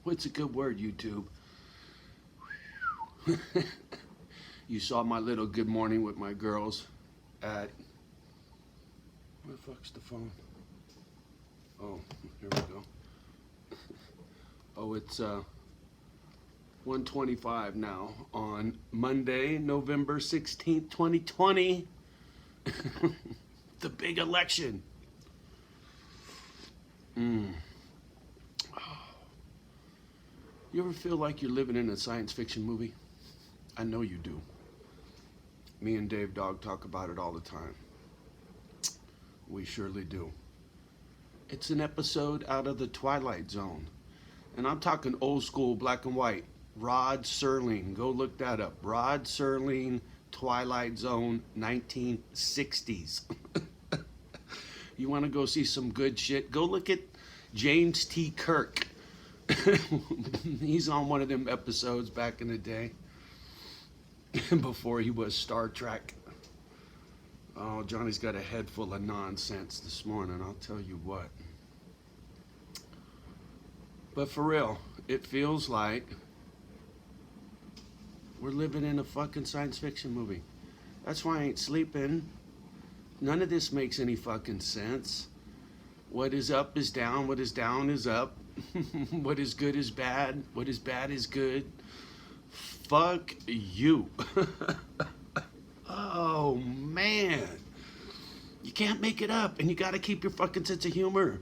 What's a good word, YouTube? You saw my little good morning with my girls at... Where the fuck's the phone? Oh, here we go. Oh, it's 1:25 now on Monday, November 16th, 2020. The big election. You ever feel like you're living in a science fiction movie? I know you do. Me and Dave Dog talk about it all the time. We surely do. It's an episode out of the Twilight Zone. And I'm talking old school black and white. Rod Serling, go look that up. Rod Serling, Twilight Zone, 1960s. You want to go see some good shit? Go look at James T. Kirk. He's on one of them episodes back in the day. Before he was Star Trek. Oh, Johnny's got a head full of nonsense this morning, I'll tell you what. But for real, it feels like we're living in a fucking science fiction movie. That's why I ain't sleeping. None of this makes any fucking sense. What is up is down, what is down is up. What is good is bad, what is bad is good. Fuck you. Oh, man. You can't make it up, and you gotta keep your fucking sense of humor.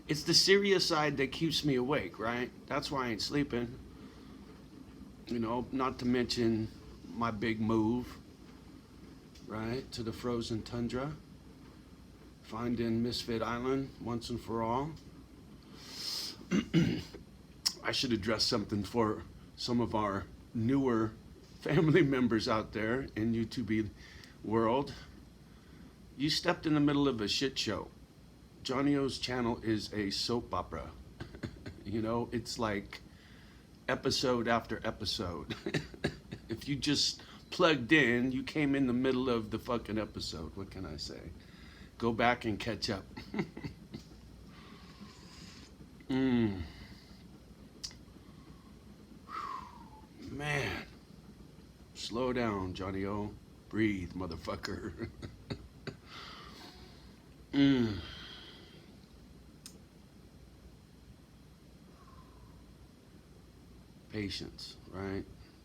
It's the serious side that keeps me awake, right? That's why I ain't sleeping. You know, not to mention my big move, right, to the Frozen Tundra. Finding Misfit Island once and for all. I should address something for some of our newer family members out there in YouTube world. You stepped in the middle of a shit show. Johnny O's channel is a soap opera. You know, it's like episode after episode. If you just plugged in, you came in the middle of the fucking episode. What can I say? Go back and catch up. Man. Slow down, Johnny O. Breathe, motherfucker. Patience, right?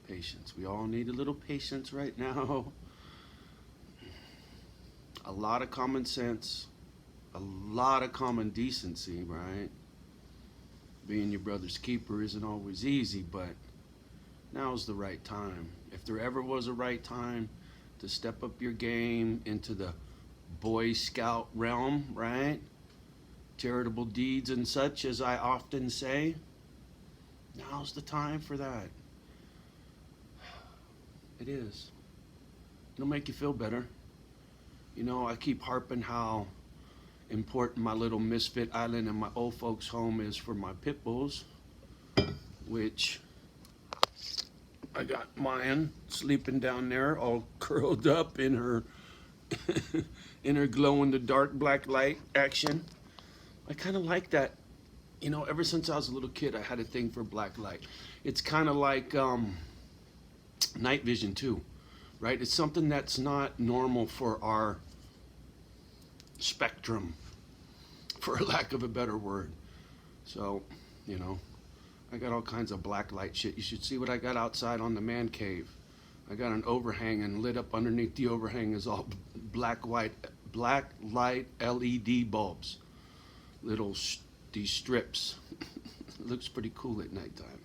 Patience. We all need a little patience right now. A lot of common sense. A lot of common decency, right? Being your brother's keeper isn't always easy, but now's the right time. If there ever was a right time to step up your game into the Boy Scout realm, right? Charitable deeds and such, as I often say, now's the time for that. It is. It'll make you feel better. You know, I keep harping how important my little Misfit Island and my old folks' home is for my pit bulls, which I got mine sleeping down there, all curled up in her in her glow-in-the-dark black light action. I kind of like that. You know, ever since I was a little kid, I had a thing for black light. It's kind of like night vision too, right? It's something that's not normal for our spectrum, for a lack of a better word. So, you know, I got all kinds of black light shit. You should see what I got outside on the man cave. I got an overhang, and lit up underneath the overhang is all black light LED bulbs. These strips. It looks pretty cool at nighttime.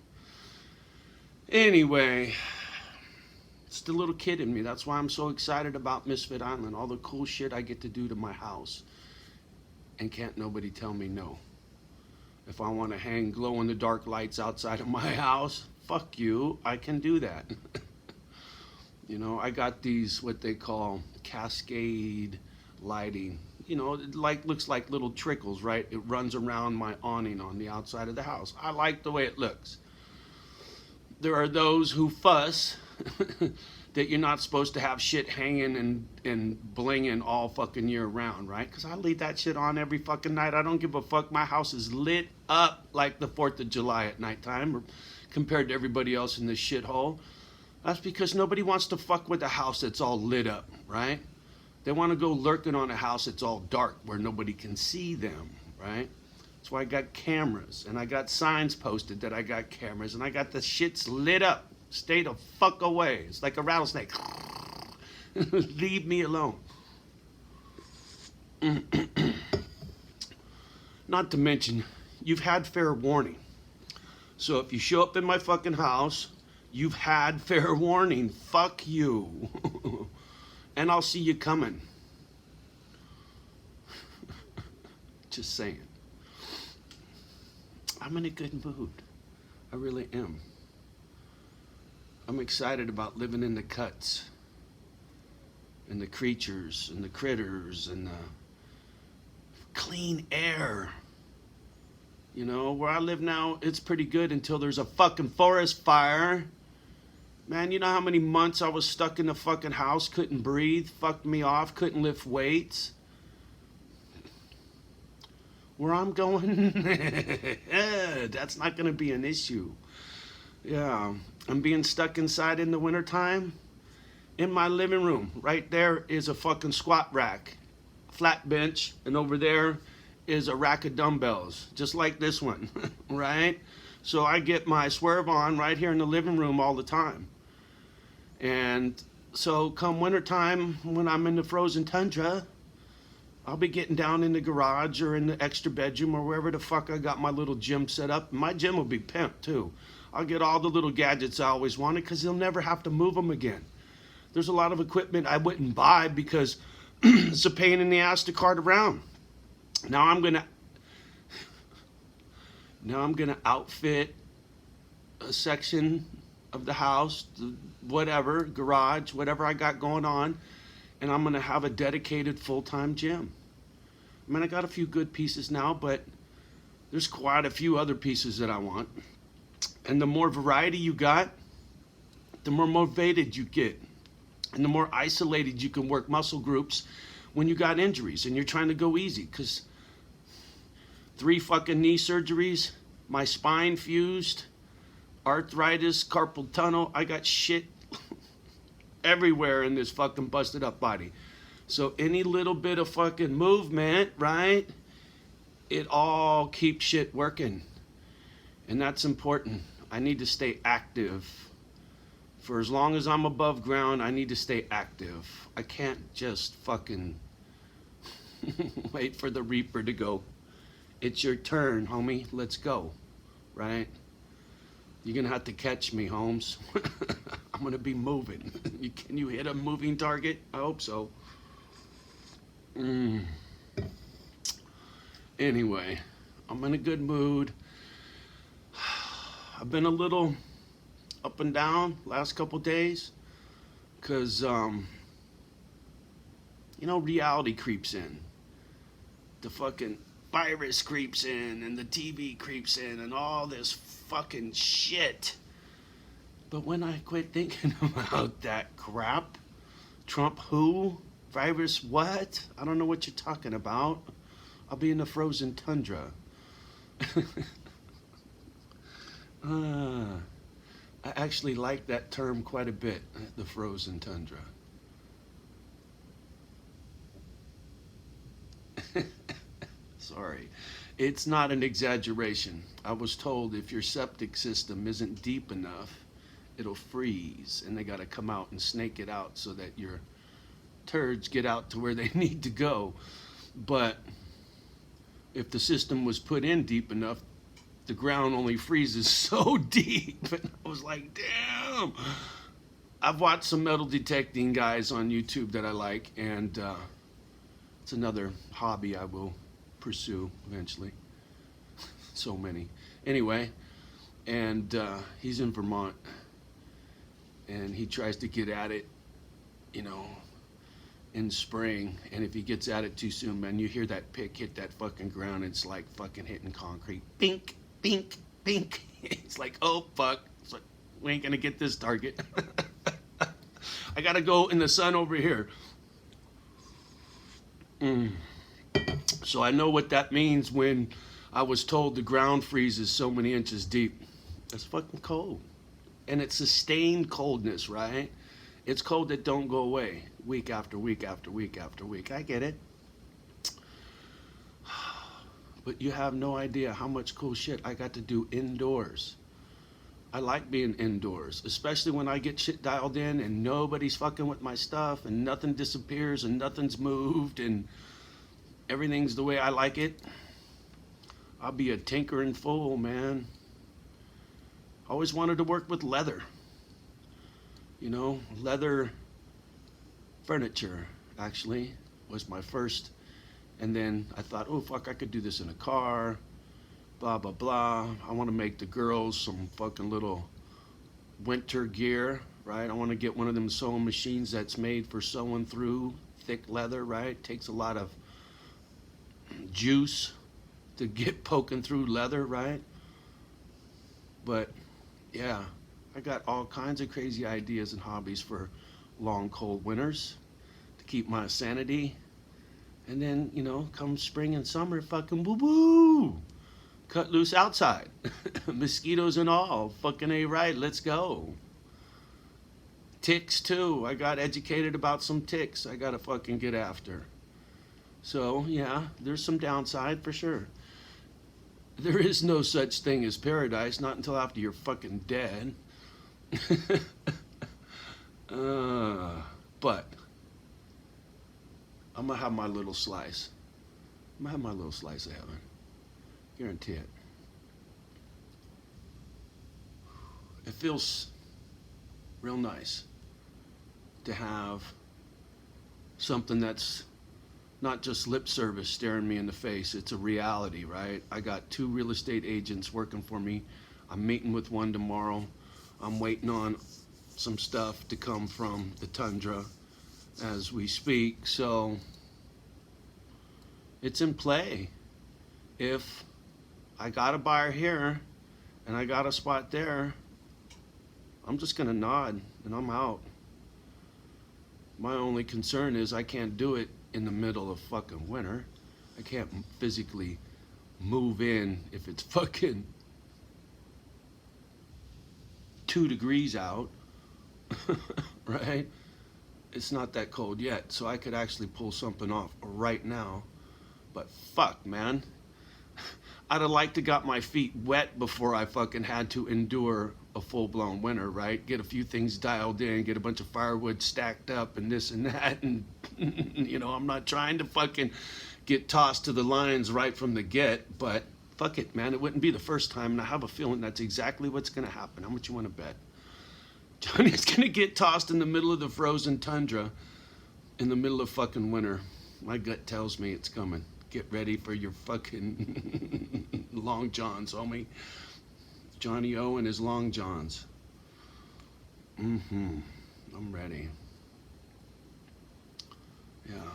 Anyway, it's the little kid in me. That's why I'm so excited about Misfit Island. All the cool shit I get to do to my house. And can't nobody tell me no. If I want to hang glow-in-the-dark lights outside of my house, fuck you, I can do that. You know, I got these, what they call cascade lighting. You know, it looks like little trickles, right? It runs around my awning on the outside of the house. I like the way it looks. There are those who fuss that you're not supposed to have shit hanging and blinging all fucking year round, right? Because I leave that shit on every fucking night. I don't give a fuck. My house is lit up like the 4th of July at nighttime compared to everybody else in this shithole. That's because nobody wants to fuck with a house that's all lit up, right? They want to go lurking on a house that's all dark where nobody can see them, right? That's why I got cameras, and I got signs posted that I got cameras, and I got the shits lit up. Stay the fuck away. It's like a rattlesnake. Leave me alone. Not to mention, you've had fair warning. So if you show up in my fucking house, you've had fair warning. Fuck you. And I'll see you coming. Just saying. I'm in a good mood. I really am. I'm excited about living in the cuts and the creatures and the critters and the clean air. You know, where I live now, it's pretty good until there's a fucking forest fire. Man, you know how many months I was stuck in the fucking house, couldn't breathe, fucked me off, couldn't lift weights? Where I'm going, that's not going to be an issue. Yeah, I'm being stuck inside in the wintertime. In my living room, right there is a fucking squat rack, flat bench, and over there is a rack of dumbbells, just like this one, right? So I get my swerve on right here in the living room all the time. And so come wintertime, when I'm in the Frozen Tundra, I'll be getting down in the garage or in the extra bedroom or wherever the fuck I got my little gym set up. My gym will be pimped too. I'll get all the little gadgets I always wanted because you'll never have to move them again. There's a lot of equipment I wouldn't buy because it's a pain in the ass to cart around. Now I'm gonna outfit a section of the house, whatever, garage, whatever I got going on, and I'm gonna have a dedicated full-time gym. I mean, I got a few good pieces now, but there's quite a few other pieces that I want. And the more variety you got, the more motivated you get. And the more isolated you can work muscle groups when you got injuries and you're trying to go easy. Because 3 fucking knee surgeries, my spine fused, arthritis, carpal tunnel, I got shit everywhere in this fucking busted up body. So any little bit of fucking movement, right? It all keeps shit working. And that's important. I need to stay active. For as long as I'm above ground, I need to stay active. I can't just fucking wait for the reaper to go, it's your turn, homie, let's go, right? You're gonna have to catch me, Holmes. I'm gonna be moving. Can you hit a moving target? I hope so. Anyway, I'm in a good mood. I've been a little up and down last couple days because, reality creeps in. The fucking virus creeps in and the TV creeps in and all this fucking shit. But when I quit thinking about that crap, Trump who? Virus what? I don't know what you're talking about. I'll be in the Frozen Tundra. I actually like that term quite a bit, the Frozen Tundra. Sorry. It's not an exaggeration. I was told if your septic system isn't deep enough, it'll freeze, and they got to come out and snake it out so that your turds get out to where they need to go. But if the system was put in deep enough, the ground only freezes so deep. And I was like, damn. I've watched some metal detecting guys on YouTube that I like, and it's another hobby I will pursue eventually. So many. Anyway, and he's in Vermont, and he tries to get at it, in spring, and if he gets at it too soon, man, you hear that pick hit that fucking ground, it's like fucking hitting concrete. Bink, bink, bink. It's like, oh fuck, it's like, we ain't gonna get this target. I gotta go in the sun over here. So I know what that means when I was told the ground freezes so many inches deep. That's fucking cold. And it's sustained coldness, right? It's cold that don't go away week after week after week after week. I get it. But you have no idea how much cool shit I got to do indoors. I like being indoors, especially when I get shit dialed in and nobody's fucking with my stuff and nothing disappears and nothing's moved and everything's the way I like it. I'll be a tinkering fool, man. Always wanted to work with leather. You know, leather furniture actually was my first. And then I thought, oh fuck, I could do this in a car, blah, blah, blah. I want to make the girls some fucking little winter gear, right? I want to get one of them sewing machines that's made for sewing through thick leather, right? Takes a lot of juice to get poking through leather, right? But yeah, I got all kinds of crazy ideas and hobbies for long cold winters to keep my sanity. And then, you know, come spring and summer, fucking woo-woo, cut loose outside. Mosquitoes and all, fucking A right, let's go. Ticks too, I got educated about some ticks I gotta fucking get after. So yeah, there's some downside for sure. There is no such thing as paradise, not until after you're fucking dead. But I'm gonna have my little slice. I'm gonna have my little slice of heaven. Guarantee it. It feels real nice to have something that's not just lip service staring me in the face. It's a reality, right? I got 2 real estate agents working for me. I'm meeting with one tomorrow. I'm waiting on some stuff to come from the Tundra as we speak. So it's in play. If I got a buyer here and I got a spot there, I'm just gonna nod and I'm out. My only concern is I can't do it in the middle of fucking winter. I can't physically move in if it's fucking 2 degrees out, right? It's not that cold yet, so I could actually pull something off right now. But fuck, man. I'd have liked to got my feet wet before I fucking had to endure a full-blown winter, right? Get a few things dialed in, get a bunch of firewood stacked up and this and that, and you know, I'm not trying to fucking get tossed to the lions right from the get, but fuck it, man, it wouldn't be the first time, and I have a feeling that's exactly what's gonna happen. How much you wanna bet? Johnny's gonna get tossed in the middle of the frozen tundra in the middle of fucking winter. My gut tells me it's coming. Get ready for your fucking long johns, homie. Johnny O and his long johns. I'm ready. Yeah.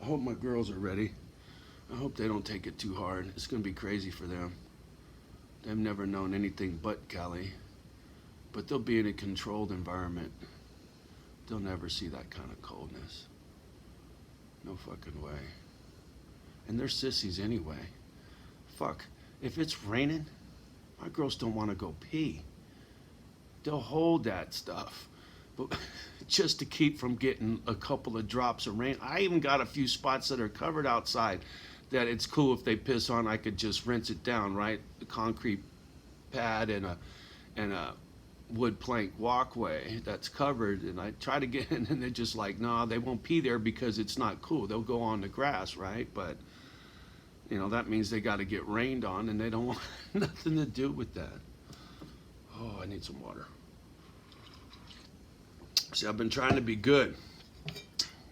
I hope my girls are ready. I hope they don't take it too hard. It's gonna be crazy for them. They've never known anything but Cali. But they'll be in a controlled environment. They'll never see that kind of coldness. No fucking way. And they're sissies anyway. Fuck. If it's raining, my girls don't want to go pee. They'll hold that stuff. But just to keep from getting a couple of drops of rain. I even got a few spots that are covered outside that it's cool if they piss on, I could just rinse it down, right? The concrete pad and a wood plank walkway that's covered, and I try to get in and they're just like, nah, they won't pee there because it's not cool. They'll go on the grass, right? But you know, that means they got to get rained on and they don't want nothing to do with that. Oh, I need some water. See, I've been trying to be good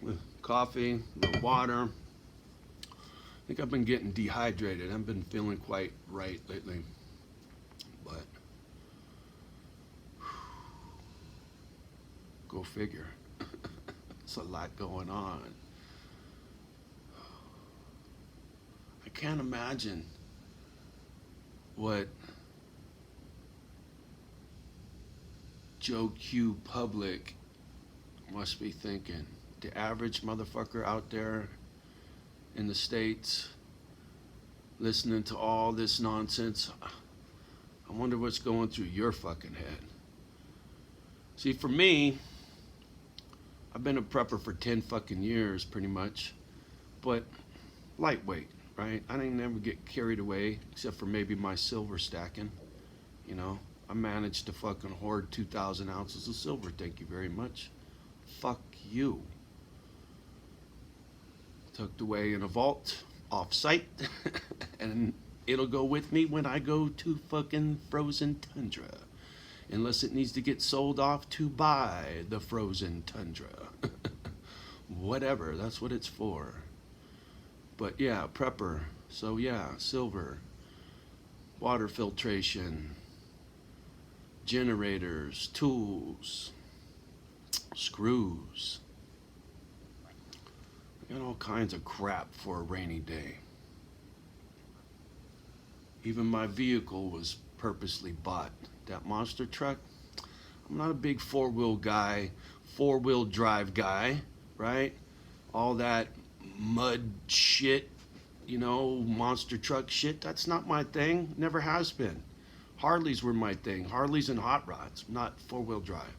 with coffee, with water. I think I've been getting dehydrated. I haven't been feeling quite right lately, but go figure. There's a lot going on. I can't imagine what Joe Q Public must be thinking, the average motherfucker out there in the States listening to all this nonsense, I wonder what's going through your fucking head. See, for me, I've been a prepper for 10 fucking years pretty much, but lightweight, right? I didn't ever get carried away except for maybe my silver stacking, you know. I managed to fucking hoard 2,000 ounces of silver, thank you very much. Fuck you. Tucked away in a vault, off site, and it'll go with me when I go to fucking Frozen Tundra. Unless it needs to get sold off to buy the Frozen Tundra. Whatever, that's what it's for. But yeah, prepper. So yeah, silver, water filtration, generators, tools, screws. I got all kinds of crap for a rainy day. Even my vehicle was purposely bought. That monster truck, I'm not a big four-wheel drive guy, right? All that mud shit, you know, monster truck shit, that's not my thing, never has been. Harleys were my thing, Harleys and hot rods, not four-wheel drive.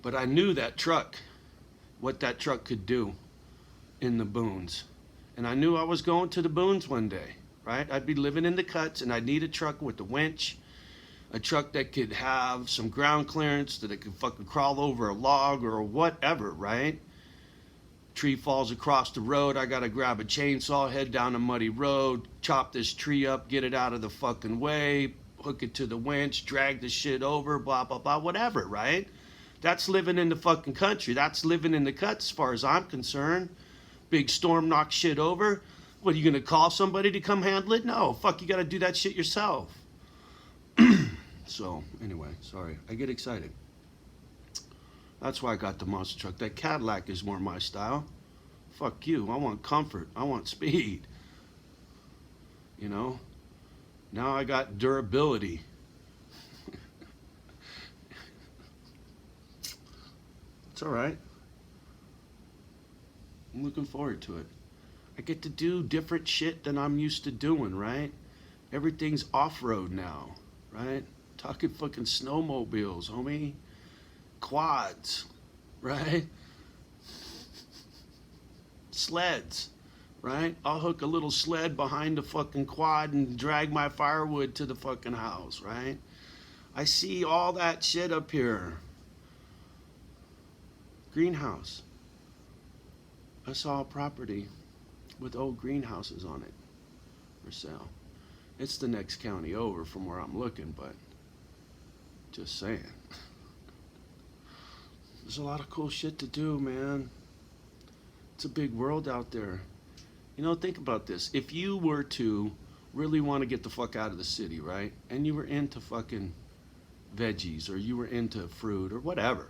But I knew that truck, what that truck could do in the boons. And I knew I was going to the boons one day, right? I'd be living in the cuts and I'd need a truck with a winch, a truck that could have some ground clearance, that it could fucking crawl over a log or whatever, right? Tree falls across the road, I gotta grab a chainsaw, head down a muddy road, chop this tree up, get it out of the fucking way, hook it to the winch, drag the shit over, blah, blah, blah, whatever, right? That's living in the fucking country. That's living in the cuts as far as I'm concerned. Big storm knocks shit over. What, are you gonna call somebody to come handle it? No, fuck, you gotta do that shit yourself. So, anyway, sorry, I get excited. That's why I got the monster truck. That Cadillac is more my style. Fuck you, I want comfort, I want speed. You know? Now I got durability. It's alright. I'm looking forward to it. I get to do different shit than I'm used to doing, right? Everything's off-road now, right? Talking fucking snowmobiles, homie. Quads, right? Sleds, right? I'll hook a little sled behind the fucking quad and drag my firewood to the fucking house, right? I see all that shit up here. Greenhouse. I saw a property with old greenhouses on it for sale. It's the next county over from where I'm looking, but just saying. There's a lot of cool shit to do, man. It's a big world out there. You know, think about this. If you were to really want to get the fuck out of the city, right? And you were into fucking veggies, or you were into fruit, or whatever.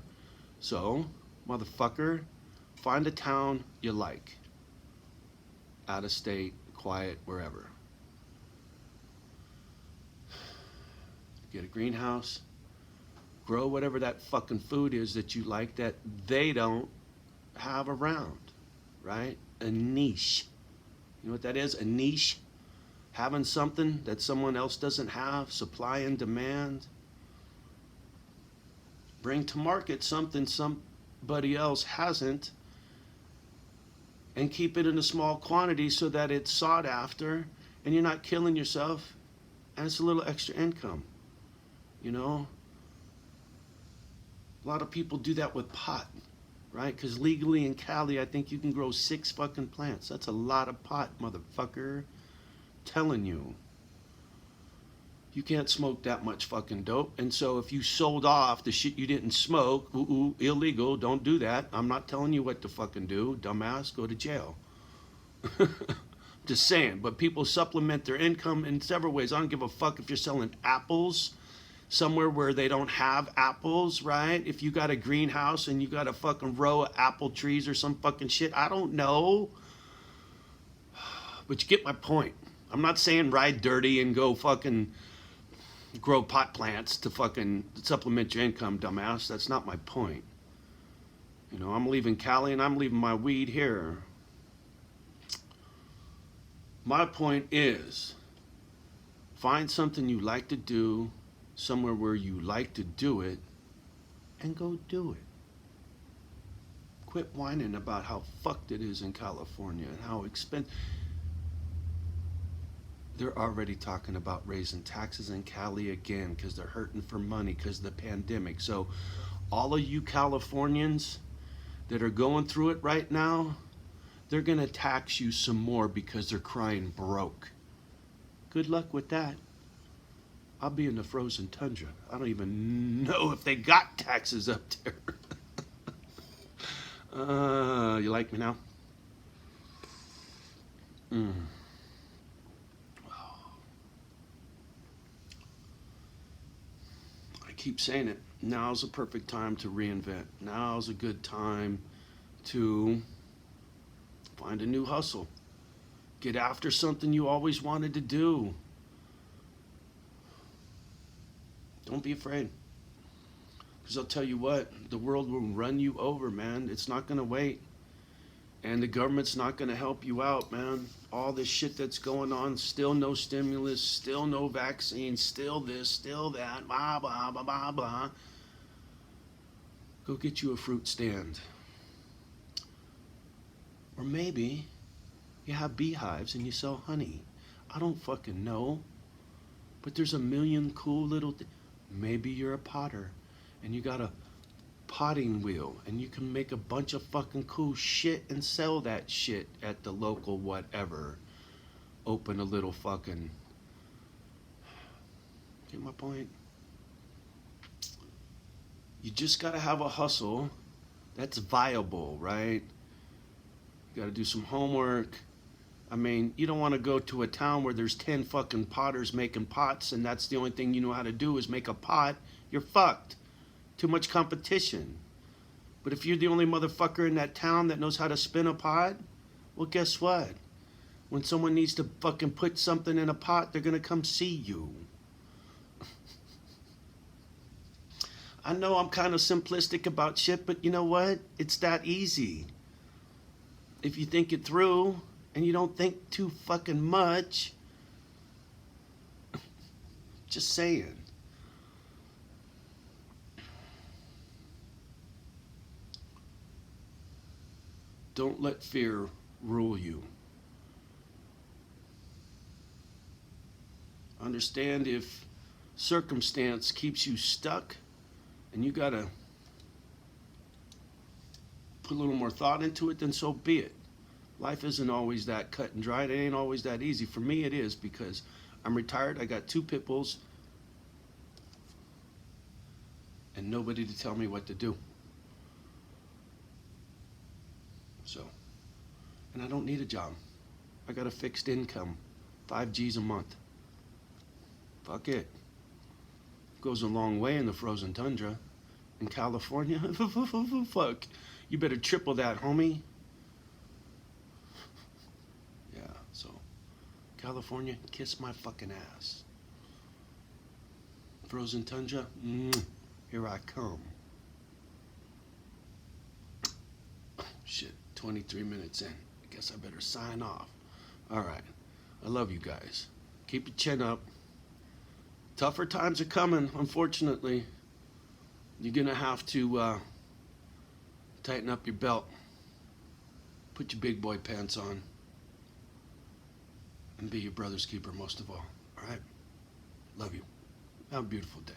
So, motherfucker, find a town you like. Out of state, quiet, wherever. Get a greenhouse. Grow whatever that fucking food is that you like that they don't have around, right? A niche. You know what that is? A niche. Having something that someone else doesn't have. Supply and demand. Bring to market something somebody else hasn't. And keep it in a small quantity so that it's sought after. And you're not killing yourself. And it's a little extra income. You know? A lot of people do that with pot, right? Because legally in Cali, I think you can grow 6 fucking plants. That's a lot of pot, motherfucker. Telling you. You can't smoke that much fucking dope. And so if you sold off the shit you didn't smoke, illegal, don't do that. I'm not telling you what to fucking do. Dumbass, go to jail. Just saying. But people supplement their income in several ways. I don't give a fuck if you're selling apples somewhere where they don't have apples, right? If you got a greenhouse and you got a fucking row of apple trees or some fucking shit, I don't know. But you get my point. I'm not saying ride dirty and go fucking grow pot plants to fucking supplement your income, dumbass. That's not my point. You know, I'm leaving Cali and I'm leaving my weed here. My point is, find something you like to do, somewhere where you like to do it, and go do it. Quit whining about how fucked it is in California and how expensive. They're already talking about raising taxes in Cali again because they're hurting for money because of the pandemic. So, all of you Californians that are going through it right now, they're going to tax you some more because they're crying broke. Good luck with that. I'll be in the Frozen Tundra. I don't even know if they got taxes up there. You like me now? I keep saying it. Now's the perfect time to reinvent. Now's a good time to find a new hustle. Get after something you always wanted to do. Don't be afraid. Because I'll tell you what, the world will run you over, man. It's not going to wait. And the government's not going to help you out, man. All this shit that's going on, still no stimulus, still no vaccine, still this, still that, blah, blah, blah, blah, blah. Go get you a fruit stand. Or maybe you have beehives and you sell honey. I don't fucking know. But there's a million cool little things. Maybe you're a potter and you got a potting wheel and you can make a bunch of fucking cool shit and sell that shit at the local whatever. Open a little fucking... Get my point? You just gotta have a hustle that's viable, right? You gotta do some homework. I mean, you don't want to go to a town where there's 10 fucking potters making pots and that's the only thing you know how to do is make a pot. You're fucked. Too much competition. But if you're the only motherfucker in that town that knows how to spin a pot, well, guess what? When someone needs to fucking put something in a pot, they're gonna come see you. I know I'm kind of simplistic about shit, but you know what? It's that easy. If you think it through, and you don't think too fucking much. Just saying. Don't let fear rule you. Understand if circumstance keeps you stuck and you gotta put a little more thought into it, then so be it. Life isn't always that cut and dried. It ain't always that easy. For me, it is because I'm retired. I got 2 pit bulls and nobody to tell me what to do. So, and I don't need a job. I got a fixed income, 5 G's a month. Fuck it. Goes a long way in the Frozen Tundra. In California, fuck. You better triple that, homie. So, California, kiss my fucking ass. Frozen Tundra, here I come. Shit, 23 minutes in. I guess I better sign off. All right, I love you guys. Keep your chin up. Tougher times are coming, unfortunately. You're gonna have to tighten up your belt. Put your big boy pants on. And be your brother's keeper most of all. All right? Love you. Have a beautiful day.